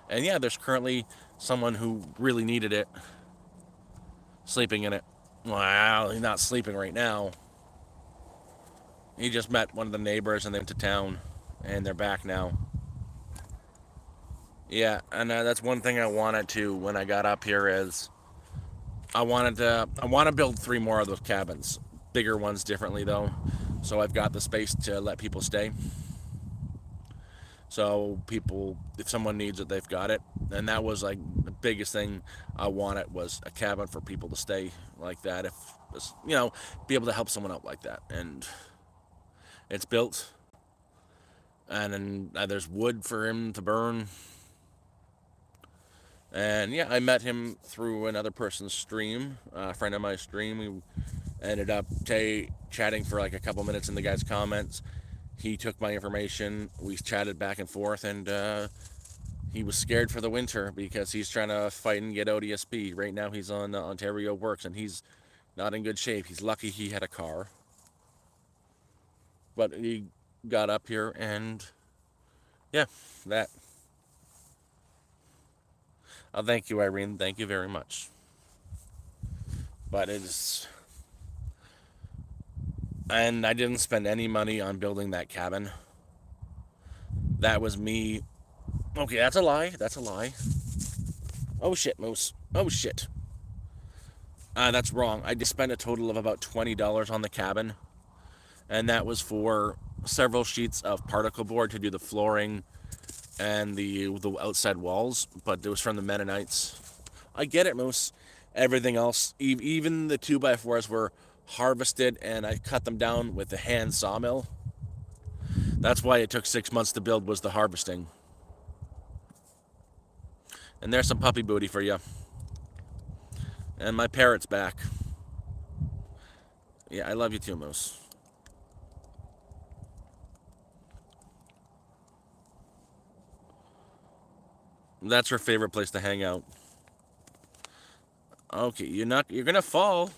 And yeah, there's currently someone who really needed it sleeping in it. Well, he's not sleeping right now. He just met one of the neighbors and they went to town. And they're back now. Yeah, and that's one thing I wanted to when I got up here is I want to build 3 more of those cabins, bigger ones differently though, so I've got the space to let people stay. So people, if someone needs it, they've got it, and that was like the biggest thing I wanted was a cabin for people to stay like that. If be able to help someone out like that, and it's built, and then there's wood for him to burn. And yeah, I met him through another person's stream, a friend of my stream. We ended up chatting for like a couple minutes in the guy's comments. He took my information. We chatted back and forth, and he was scared for the winter because he's trying to fight and get ODSP. Right now, he's on Ontario Works, and he's not in good shape. He's lucky he had a car, but he got up here, and yeah, that. Thank you, Irene. Thank you very much. But it's and I didn't spend any money on building that cabin. That was me. Okay, that's a lie. That's a lie. Oh shit, Moose. Oh shit. That's wrong. I just spent a total of about $20 on the cabin, and that was for several sheets of particle board to do the flooring and the outside walls. But it was from the Mennonites. I get it, Moose. Everything else, even the 2x4s were harvested, and I cut them down with the hand sawmill. That's why it took 6 months to build, was the harvesting. And there's some puppy booty for you. And my parrot's back. Yeah, I love you too, Moose. That's her favorite place to hang out. Okay, you're gonna fall.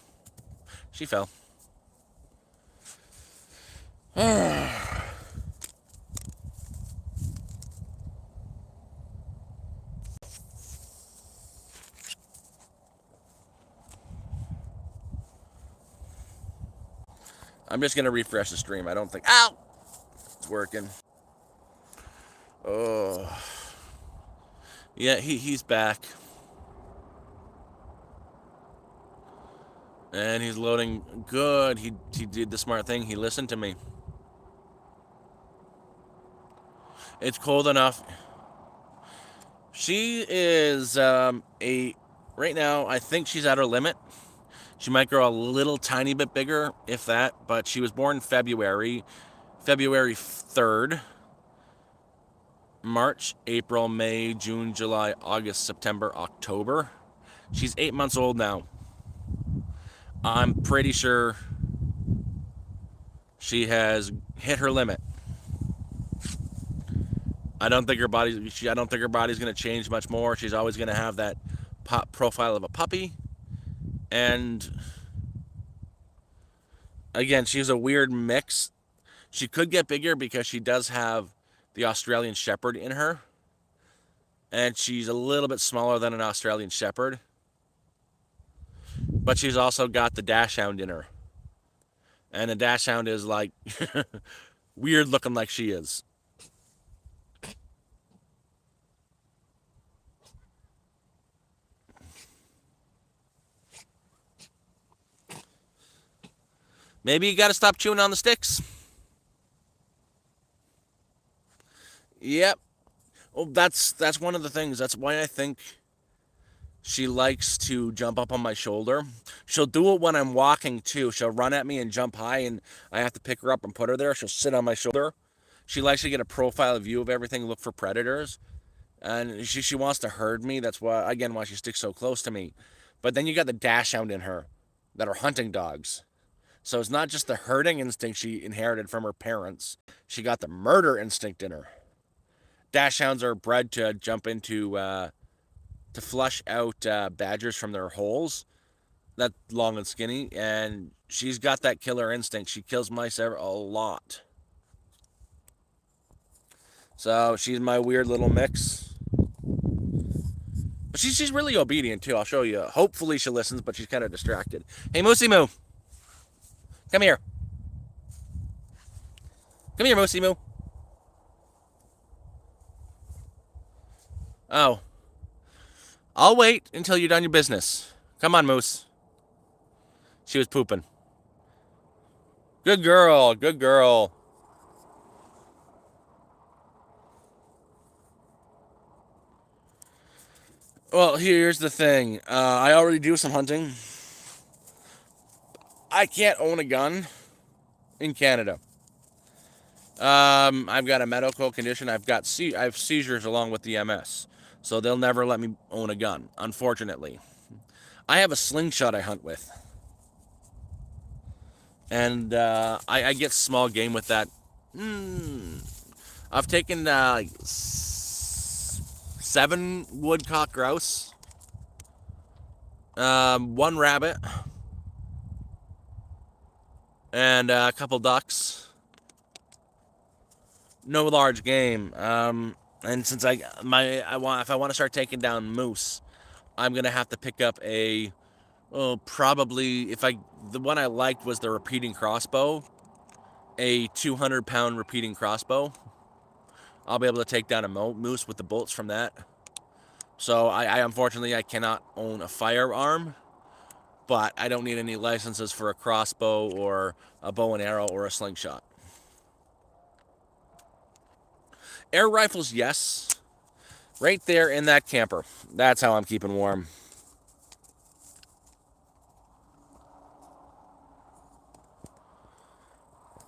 She fell. I'm just gonna refresh the stream. I don't think. Ow! It's working. Oh. Yeah, he's back. And he's loading good. He did the smart thing. He listened to me. It's cold enough. She is a right now. I think she's at her limit. She might grow a little tiny bit bigger, if that. But she was born February 3rd. March, April, May, June, July, August, September, October. She's 8 months old now. I'm pretty sure she has hit her limit. I don't think her body's going to change much more. She's always going to have that pop profile of a puppy. And again, she's a weird mix. She could get bigger because she does have the Australian Shepherd in her. And she's a little bit smaller than an Australian Shepherd. But she's also got the Dachshund in her. And the Dachshund is like weird looking like she is. Maybe you got to stop chewing on the sticks. Yep. Well, that's one of the things. That's why I think she likes to jump up on my shoulder. She'll do it when I'm walking too. She'll run at me and jump high, and I have to pick her up and put her there. She'll sit on my shoulder. She likes to get a profile view of everything, look for predators, and she wants to herd me. That's why she sticks so close to me. But then you got the Dachshund in her, that are hunting dogs. So it's not just the herding instinct she inherited from her parents. She got the murder instinct in her. Dachshunds are bred to jump into to flush out badgers from their holes. That long and skinny, and she's got that killer instinct. She kills mice a lot. So she's my weird little mix. But she's really obedient too. I'll show you. Hopefully she listens, but she's kind of distracted. Hey, Moosey Moo, come here. Come here, Moosey Moo. Oh, I'll wait until you're done your business. Come on, Moose. She was pooping. Good girl. Good girl. Well, here's the thing. I already do some hunting. I can't own a gun in Canada. I've got a medical condition. I have seizures along with the MS, so they'll never let me own a gun. Unfortunately, I have a slingshot I hunt with, and I get small game with that. I've taken 7 woodcock grouse, 1 rabbit, and a couple ducks. No large game. And since if I want to start taking down moose, I'm gonna have to pick up probably the one I liked was the repeating crossbow, a 200-pound repeating crossbow. I'll be able to take down a moose with the bolts from that. So I unfortunately I cannot own a firearm, but I don't need any licenses for a crossbow or a bow and arrow or a slingshot. Air rifles, yes. Right there in that camper. That's how I'm keeping warm.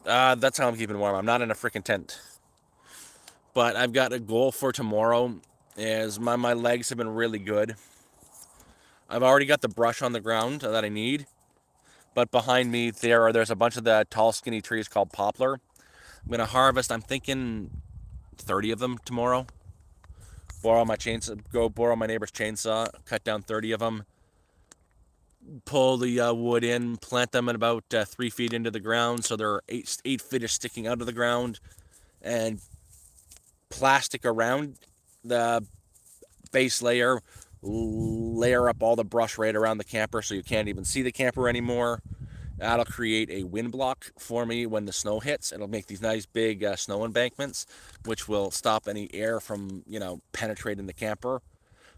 That's how I'm keeping warm. I'm not in a freaking tent. But I've got a goal for tomorrow. Is my legs have been really good. I've already got the brush on the ground that I need. But behind me there's a bunch of the tall skinny trees called poplar. I'm gonna harvest. I'm thinking 30 of them tomorrow. Borrow my neighbor's chainsaw, cut down 30 of them, pull the wood in, plant them at about 3 feet into the ground, so they're 8 feet sticking out of the ground, and plastic around the base layer, layer up all the brush right around the camper so you can't even see the camper anymore. That'll create a wind block for me when the snow hits. It'll make these nice big snow embankments, which will stop any air from, penetrating the camper.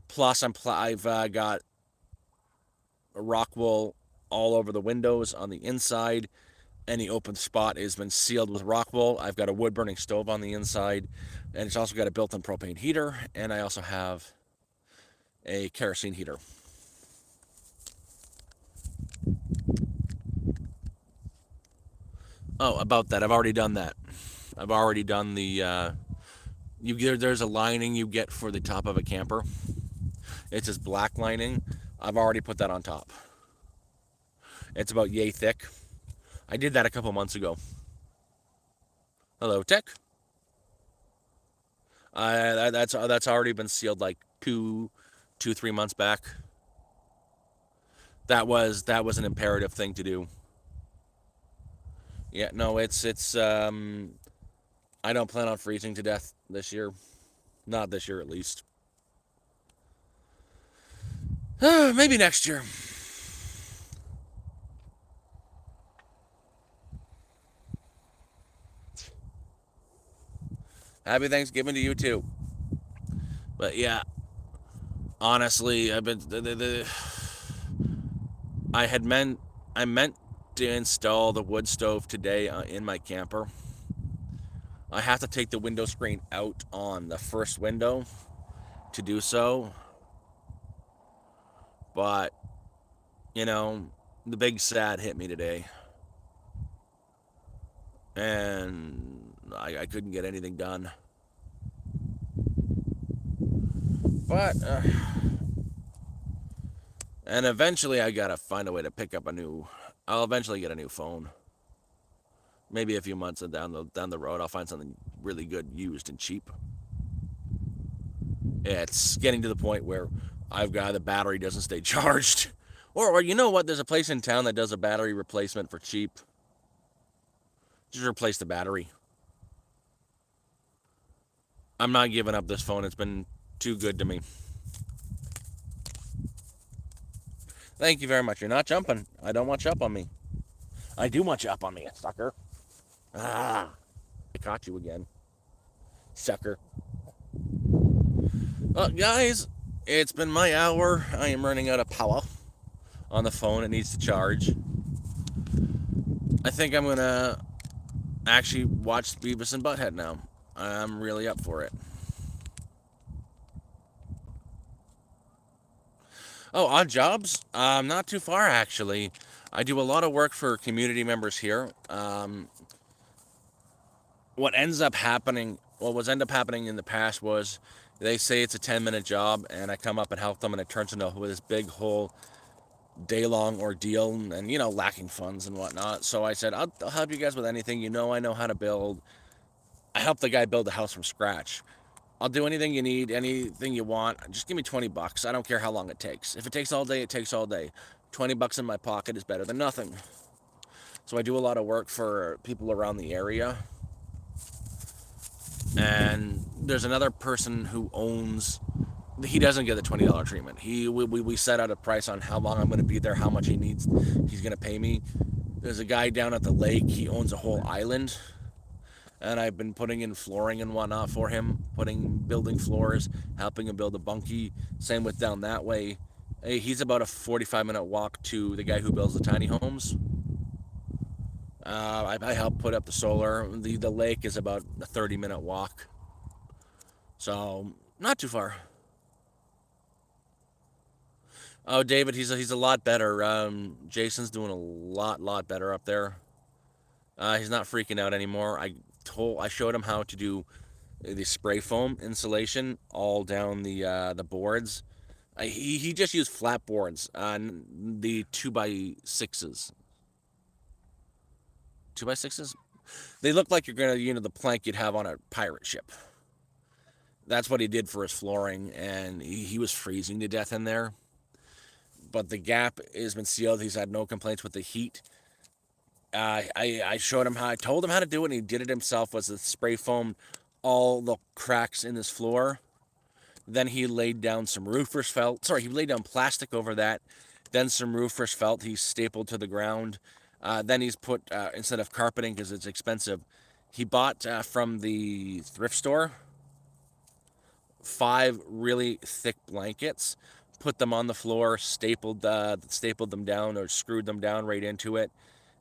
Plus, I've got a rock wool all over the windows on the inside. Any open spot has been sealed with rock wool. I've got a wood burning stove on the inside, and it's also got a built-in propane heater, and I also have a kerosene heater. Oh, about that, I've already done that. I've already done the there's a lining you get for the top of a camper. It's this black lining. I've already put that on top. It's about yay thick. I did that a couple months ago. Hello, Tech. That's already been sealed like 3 months back. That was an imperative thing to do. Yeah, no, it's I don't plan on freezing to death this year. Not this year, at least. Maybe next year. Happy Thanksgiving to you too. But yeah, honestly, I've been I meant to install the wood stove today in my camper. I have to take the window screen out on the first window to do so, but you know, the big sad hit me today, and I couldn't get anything done. But and eventually I gotta find a way to pick up a new. I'll eventually get a new phone. Maybe a few months down the road, I'll find something really good, used and cheap. It's getting to the point where I've got the battery doesn't stay charged. Or you know what? There's a place in town that does a battery replacement for cheap. Just replace the battery. I'm not giving up this phone. It's been too good to me. Thank you very much. You're not jumping. I don't want you up on me. I do want you up on me, sucker. Ah, I caught you again, sucker. Guys, it's been my hour. I am running out of power on the phone. It needs to charge. I think I'm gonna actually watch Beavis and Butthead now. I'm really up for it. Oh, odd jobs? Not too far actually. I do a lot of work for community members here. What ends up happening, what was end up happening in the past was they say it's a 10-minute job, and I come up and help them, and it turns into this big whole day-long ordeal, and lacking funds and whatnot. So I said, I'll help you guys with anything. I know how to build. I helped the guy build a house from scratch. I'll do anything you need, anything you want. Just give me $20. I don't care how long it takes. If it takes all day, it takes all day. $20 in my pocket is better than nothing. So I do a lot of work for people around the area. And there's another person who owns. He doesn't get the $20 treatment. We set out a price on how long I'm going to be there, how much he's going to pay me. There's a guy down at the lake. He owns a whole island, and I've been putting in flooring and whatnot for him, building floors, helping him build a bunkie. Same with down that way. He's about a 45-minute walk to the guy who builds the tiny homes. I help put up the solar. The lake is about a 30-minute walk, so not too far. Oh, David, he's a lot better. Jason's doing a lot better up there. He's not freaking out anymore. I showed him how to do the spray foam insulation all down the boards. He just used flat boards on the 2x6s. 2x6s? They look like you're gonna, the plank you'd have on a pirate ship. That's what he did for his flooring, and he was freezing to death in there. But the gap has been sealed. He's had no complaints with the heat. I showed him how. I told him how to do it, and he did it himself. Was the spray foam all the cracks in his floor. Then he laid down some roofer's felt. Sorry, he laid down plastic over that. Then some roofer's felt he stapled to the ground. Then he's put, instead of carpeting, because it's expensive, he bought from the thrift store 5 really thick blankets, put them on the floor, stapled them down or screwed them down right into it.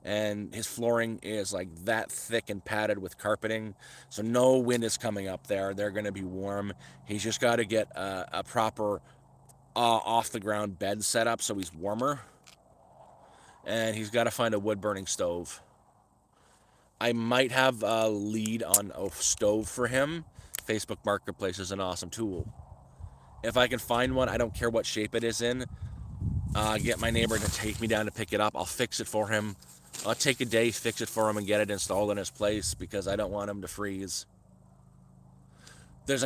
And his flooring is like that thick and padded with carpeting, so no wind is coming up there. They're going to be warm. He's just got to get a proper off the ground bed set up so he's warmer, and he's got to find a wood burning stove. I might have a lead on a stove for him. Facebook Marketplace is an awesome tool. If I can find one, I don't care what shape it is in, get my neighbor to take me down to pick it up. I'll fix it for him. I'll take a day, fix it for him, and get it installed in his place because I don't want him to freeze. There's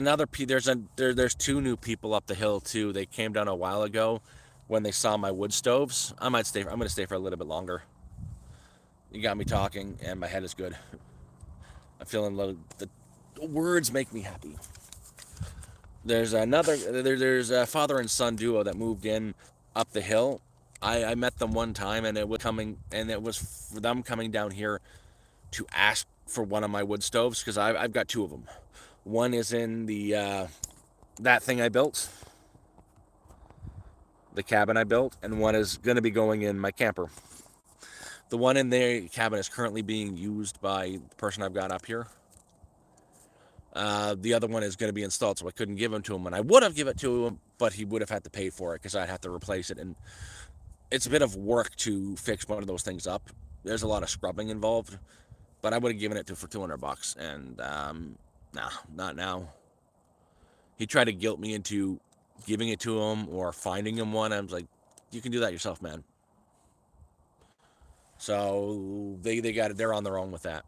there's two new people up the hill too. They came down a while ago when they saw my wood stoves. I'm going to stay for a little bit longer. You got me talking, and my head is good. I'm feeling the words make me happy. There's a father and son duo that moved in up the hill. I met them one time, and it was for them coming down here to ask for one of my wood stoves because I've got two of them. One is in the that thing I built, the cabin I built, and one is going to be going in my camper. The one in the cabin is currently being used by the person I've got up here. The other one is going to be installed, so I couldn't give him to him, and I would have given it to him, but he would have had to pay for it because I'd have to replace it, and it's a bit of work to fix one of those things up. There's a lot of scrubbing involved, but I would have given it to for $200, and nah, not now. He tried to guilt me into giving it to him or finding him one. I was like, you can do that yourself, man. So they got it. They're on their own with that.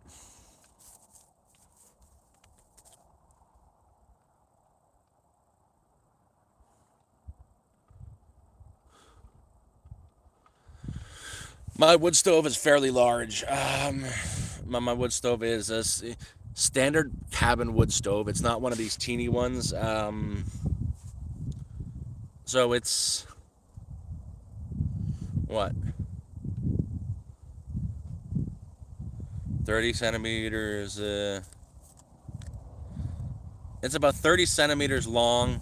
My wood stove is fairly large. My wood stove is a standard cabin wood stove. It's not one of these teeny ones. So it's what? 30 centimeters. It's about 30 centimeters long,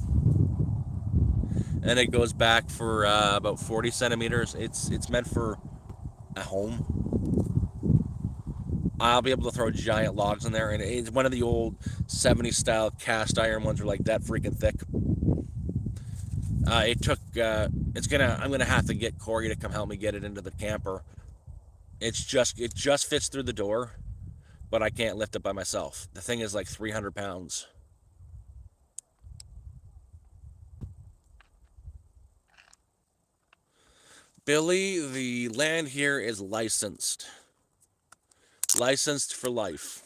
and it goes back for about 40 centimeters. It's meant for a home. I'll be able to throw giant logs in there, and it's one of the old 70s style cast iron ones are like that freaking thick. I'm gonna have to get Corey to come help me get it into the camper. It just fits through the door, but I can't lift it by myself. The thing is like 300 pounds. Billy, the land here is licensed. Licensed for life.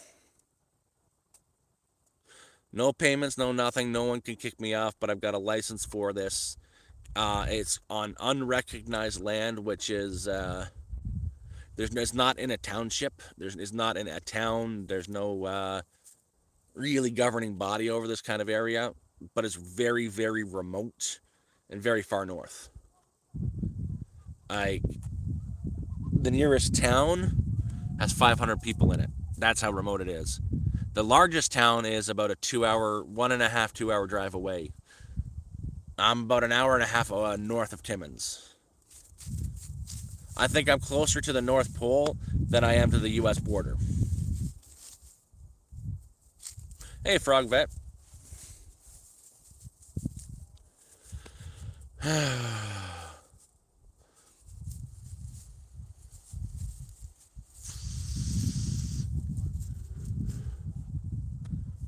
No payments, no nothing. No one can kick me off, but I've got a license for this. It's on unrecognized land, which is it's not in a township. It's not in a town. There's no really governing body over this kind of area, but it's very, very remote and very far north. The nearest town has 500 people in it. That's how remote it is. The largest town is about a 2-hour drive away. I'm about an hour and a half north of Timmins. I think I'm closer to the North Pole than I am to the U.S. border. Hey, Frog Vet.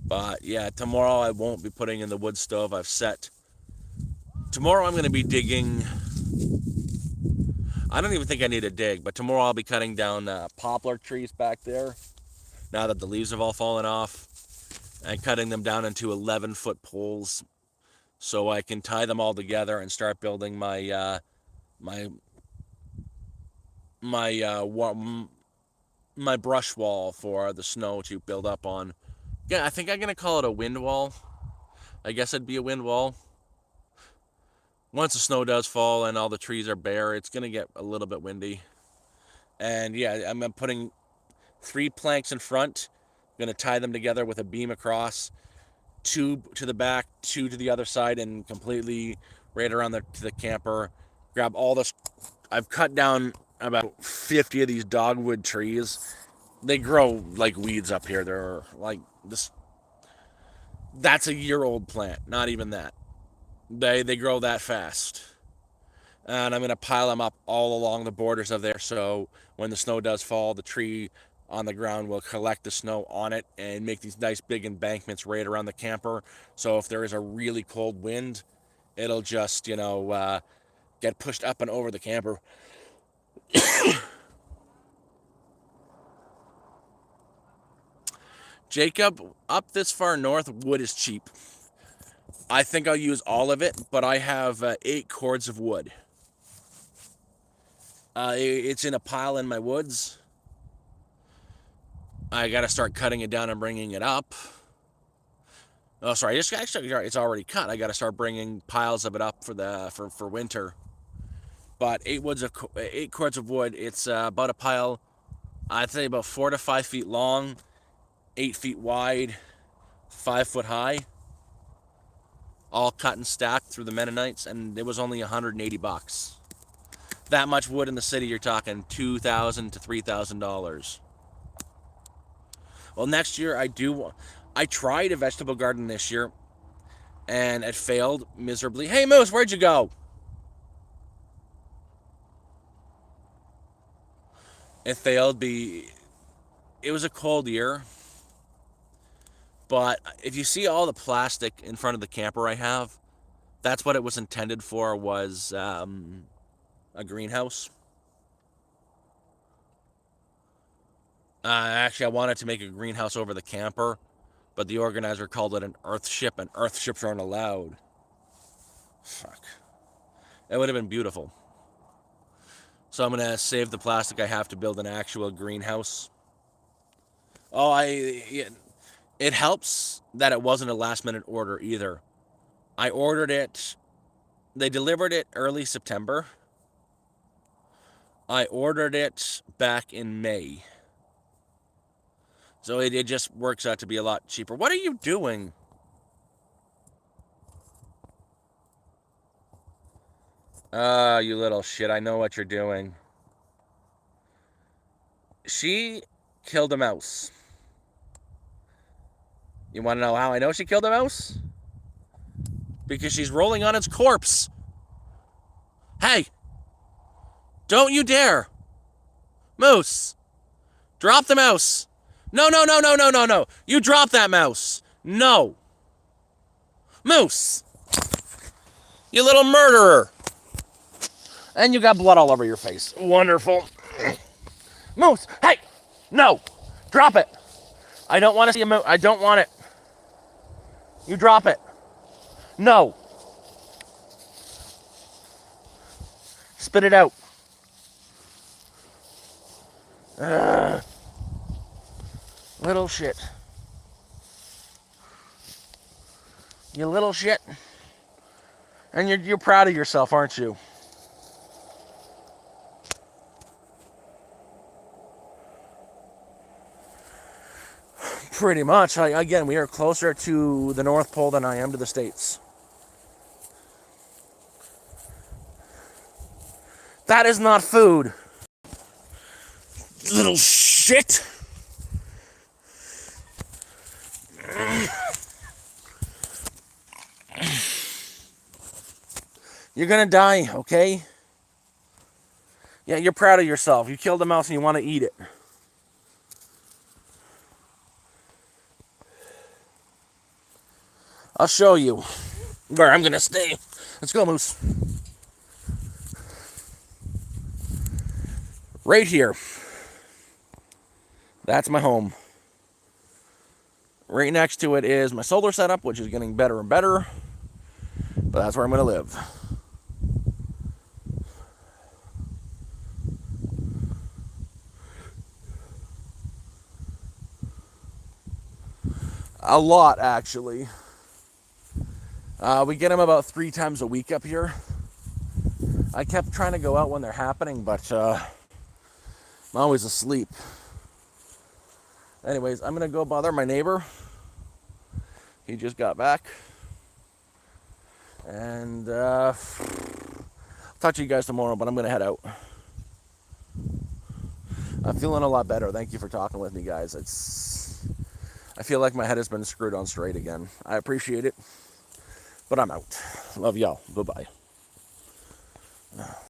But yeah, tomorrow I won't be putting in the wood stove. Tomorrow I'm going to be digging. I don't even think I need to dig, but tomorrow I'll be cutting down poplar trees back there. Now that the leaves have all fallen off, and cutting them down into 11-foot poles, so I can tie them all together and start building my brush wall for the snow to build up on. Yeah, I think I'm gonna call it a wind wall. I guess it'd be a wind wall. Once the snow does fall and all the trees are bare, it's gonna get a little bit windy. And yeah, I'm putting 3 planks in front. I'm gonna tie them together with a beam across, 2 to the back, 2 to the other side, and completely right around the camper. Grab all this. I've cut down about 50 of these dogwood trees. They grow like weeds up here. They're like this. That's a year-old plant. Not even that. They grow that fast. And I'm going to pile them up all along the borders of there, so when the snow does fall, the tree on the ground will collect the snow on it and make these nice big embankments right around the camper. So if there is a really cold wind, it'll just, get pushed up and over the camper. Jacob, up this far north, wood is cheap. I think I'll use all of it, but I have 8 cords of wood. It's in a pile in my woods. I got to start cutting it down and bringing it up. Oh, sorry. It's already cut. I got to start bringing piles of it up for winter. But 8 cords of wood. It's about a pile. I'd say about 4 to 5 feet long, 8 feet wide, 5 foot high. All cut and stacked through the Mennonites, and it was only $180. That much wood in the city, you're talking $2,000 to $3,000. Well, next year I tried a vegetable garden this year, and it failed miserably. Hey, Moose, where'd you go? It failed. It was a cold year, but if you see all the plastic in front of the camper I have, that's what it was intended for, was a greenhouse. Actually, I wanted to make a greenhouse over the camper, but the organizer called it an earth ship, and earth ships aren't allowed. Fuck. It would have been beautiful. So I'm going to save the plastic I have to build an actual greenhouse. Oh, it helps that it wasn't a last minute order either. I ordered it, they delivered it early September. I ordered it back in May. So it just works out to be a lot cheaper. What are you doing? You little shit. I know what you're doing. She killed a mouse. You want to know how I know she killed a mouse? Because she's rolling on its corpse. Hey! Don't you dare! Moose! Drop the mouse! No, no, no, no, no, no, no! You drop that mouse! No! Moose! You little murderer! And you got blood all over your face. Wonderful. Moose! Hey! No! Drop it! I don't want to see a moose. I don't want it. You drop it. No! Spit it out. Little shit. You little shit. And you're proud of yourself, aren't you? Pretty much. Again, we are closer to the North Pole than I am to the States. That is not food. Little shit. You're gonna die, okay? Yeah, you're proud of yourself. You killed a mouse and you want to eat it. I'll show you where I'm gonna stay. Let's go, Moose. Right here. That's my home. Right next to it is my solar setup, which is getting better and better. But that's where I'm gonna live. A lot, actually. We get them about 3 times a week up here. I kept trying to go out when they're happening, but I'm always asleep. Anyways, I'm going to go bother my neighbor. He just got back. And talk to you guys tomorrow, but I'm going to head out. I'm feeling a lot better. Thank you for talking with me, guys. I feel like my head has been screwed on straight again. I appreciate it, but I'm out. Love y'all. Bye-bye.